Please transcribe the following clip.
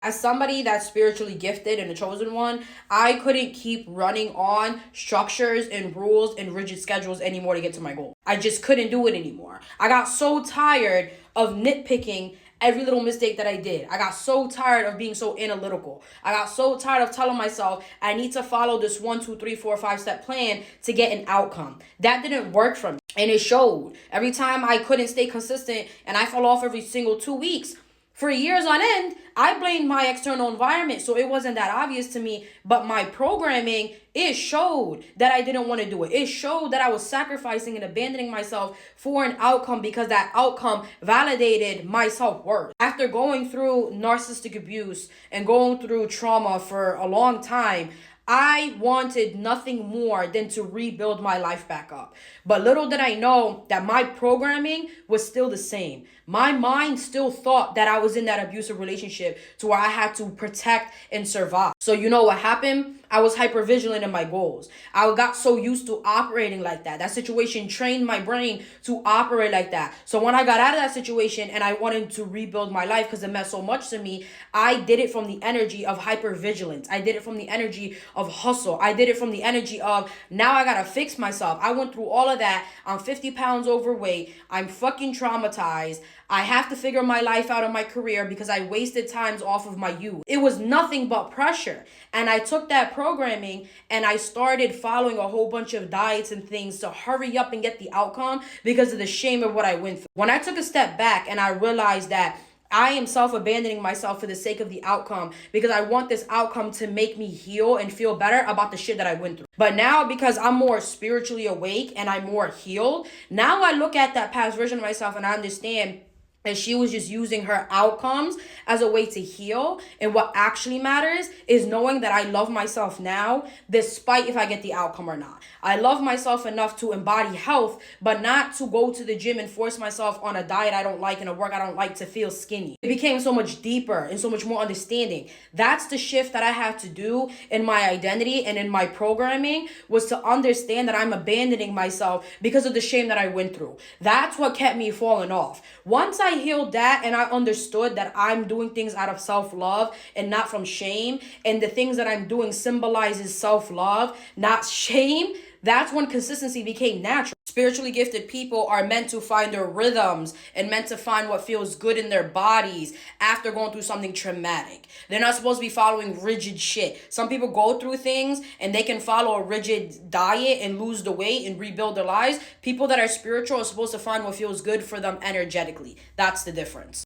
As somebody that's spiritually gifted and the chosen one, I couldn't keep running on structures and rules and rigid schedules anymore to get to my goal. I just couldn't do it anymore. I got so tired of nitpicking every little mistake that I did. I got so tired of being so analytical. I got so tired of telling myself I need to follow this 1, 2, 3, 4, 5 step plan to get an outcome. That didn't work for me. And it showed. Every time I couldn't stay consistent and I fell off every single 2 weeks, for years on end, I blamed my external environment, so it wasn't that obvious to me. But my programming, it showed that I didn't want to do it. It showed that I was sacrificing and abandoning myself for an outcome because that outcome validated my self-worth. After going through narcissistic abuse and going through trauma for a long time, I wanted nothing more than to rebuild my life back up. But little did I know that my programming was still the same. My mind still thought that I was in that abusive relationship to where I had to protect and survive. So you know what happened? I was hyper vigilant in my goals. I got so used to operating like that. That situation trained my brain to operate like that. So when I got out of that situation and I wanted to rebuild my life because it meant so much to me, I did it from the energy of hyper vigilance. I did it from the energy of hustle. I did it from the energy of now I gotta fix myself. I went through all of that. I'm 50 pounds overweight. I'm fucking traumatized. I have to figure my life out in my career because I wasted times off of my youth. It was nothing but pressure. And I took that programming and I started following a whole bunch of diets and things to hurry up and get the outcome because of the shame of what I went through. When I took a step back and I realized that I am self-abandoning myself for the sake of the outcome because I want this outcome to make me heal and feel better about the shit that I went through. But now, because I'm more spiritually awake and I'm more healed, now I look at that past version of myself and I understand and she was just using her outcomes as a way to heal. And what actually matters is knowing that I love myself now, despite if I get the outcome or not. I love myself enough to embody health, but not to go to the gym and force myself on a diet I don't like and a work I don't like to feel skinny. It became so much deeper and so much more understanding. That's the shift that I had to do in my identity and in my programming, was to understand that I'm abandoning myself because of the shame that I went through. That's what kept me falling off. Once I healed that and I understood that I'm doing things out of self-love and not from shame, and the things that I'm doing symbolizes self-love, not shame, that's when consistency became natural. Spiritually gifted people are meant to find their rhythms and meant to find what feels good in their bodies after going through something traumatic. They're not supposed to be following rigid shit. Some people go through things and they can follow a rigid diet and lose the weight and rebuild their lives. People that are spiritual are supposed to find what feels good for them energetically. That's the difference.